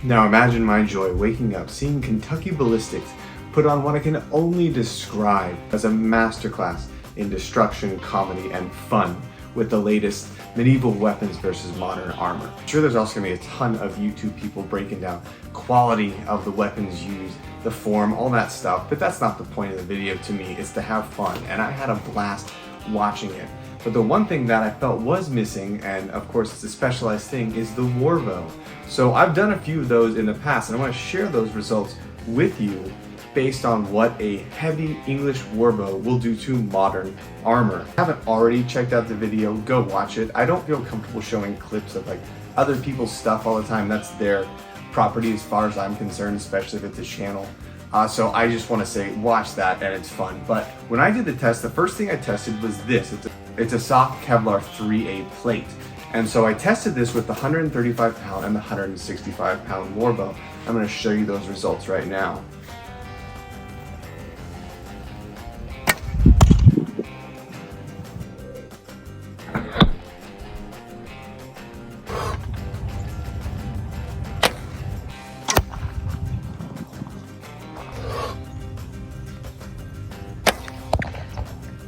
Now imagine my joy waking up seeing Kentucky Ballistics put on what I can only describe as a masterclass in destruction, comedy, and fun with the latest medieval weapons versus modern armor. I'm sure there's also gonna be a ton of YouTube people breaking down quality of the weapons used, the form, all that stuff, but that's not the point of the video to me. It's to have fun, and I had a blast watching it. But the one thing that I felt was missing, and of course it's a specialized thing, is the Warbow. So I've done a few of those in the past, and I want to share those results with you based on what a heavy English Warbow will do to modern armor. If you haven't already checked out the video, go watch it. I don't feel comfortable showing clips of like other people's stuff all the time. That's their property as far as I'm concerned, especially if it's a channel. So I just want to say watch that, and it's fun. But when I did the test, the first thing I tested was this. It's a soft Kevlar 3A plate. And so I tested this with the 135 pound and the 165 pound Warbow. I'm going to show you those results right now.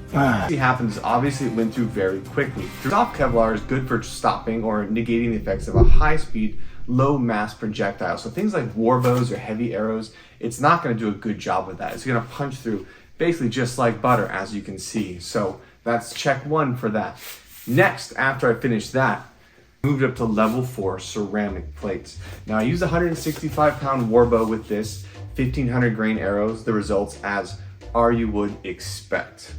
What happens, obviously it went through very quickly. Soft Kevlar is good for stopping or negating the effects of a high-speed, low-mass projectile. So things like warbows or heavy arrows, it's not going to do a good job with that. It's going to punch through basically just like butter, as you can see. So that's check one for that. Next, after I finished that, I moved up to level 4 ceramic plates. Now I used a 165 pound Warbow with this, 1500 grain arrows. The results as you would expect.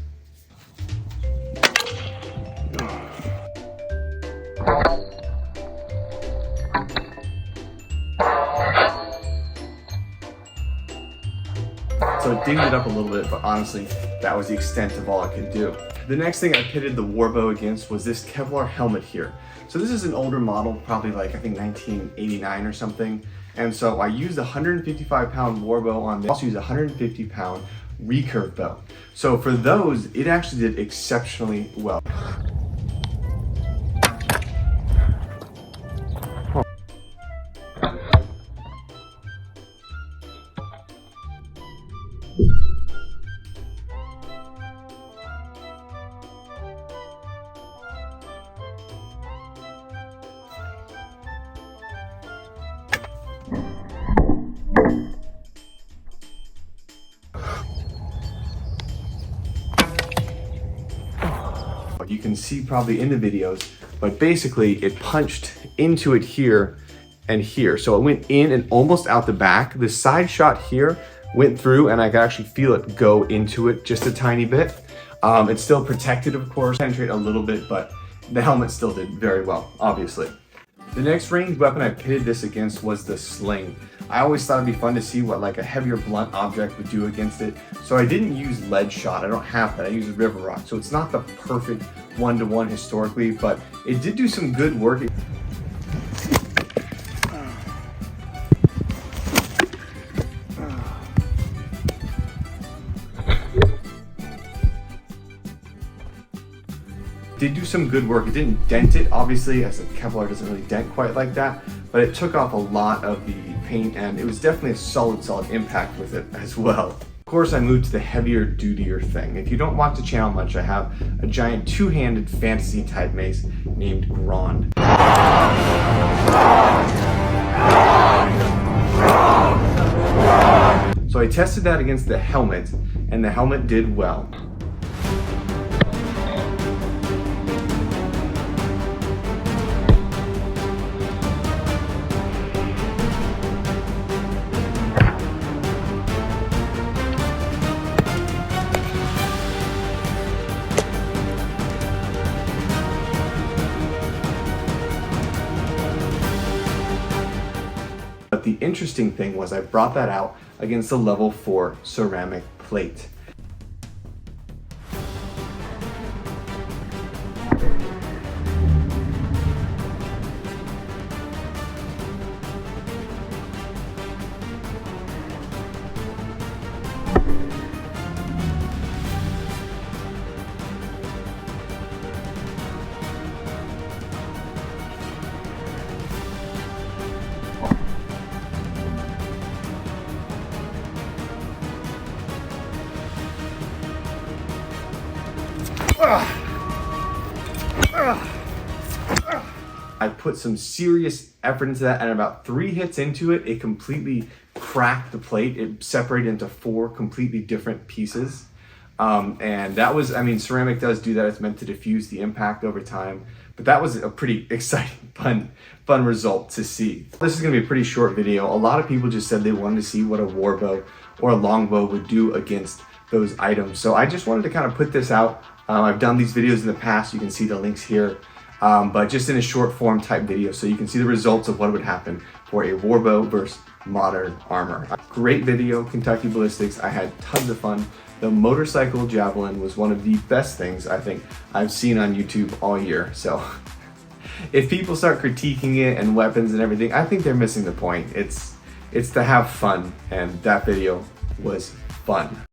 So it dinged it up a little bit, but honestly, that was the extent of all I could do. The next thing I pitted the Warbow against was this Kevlar helmet here. So this is an older model, probably like I think 1989 or something. And so I used a 155 pound Warbow on this. I also used a 150 pound recurve bow. So for those, it actually did exceptionally well. You can see probably in the videos, but basically it punched into it here and here. So it went in and almost out the back. The side shot here went through and I could actually feel it go into it just a tiny bit. It's still protected, of course, penetrate a little bit, but the helmet still did very well, obviously. The next ranged weapon I pitted this against was the Sling. I always thought it'd be fun to see what like a heavier blunt object would do against it. So I didn't use lead shot, I don't have that, I use river rock. So it's not the perfect one-to-one historically, but it did do some good work. Did do some good work. It didn't dent it, obviously, as a Kevlar doesn't really dent quite like that, but it took off a lot of the paint, and it was definitely a solid impact with it as well. Of course, I moved to the heavier, dutier thing. If you don't watch the channel much, I have a giant two-handed fantasy type mace named Grond. So I tested that against the helmet, and the helmet did well. But the interesting thing was I brought that out against the level 4 ceramic plate. put some serious effort into that, and about 3 hits into it, it completely cracked the plate. It separated into 4 completely different pieces. And that was, I mean, ceramic does do that. It's meant to diffuse the impact over time. But that was a pretty exciting, fun result to see. This is gonna be a pretty short video. A lot of people just said they wanted to see what a warbow or a longbow would do against those items. So I just wanted to kind of put this out. I've done these videos in the past. You can see the links here, but just in a short form type video. So you can see the results of what would happen for a warbow versus modern armor. Great video, Kentucky Ballistics. I had tons of fun. The motorcycle javelin was one of the best things I think I've seen on YouTube all year. So if people start critiquing it and weapons and everything, I think they're missing the point. It's to have fun, and that video was fun.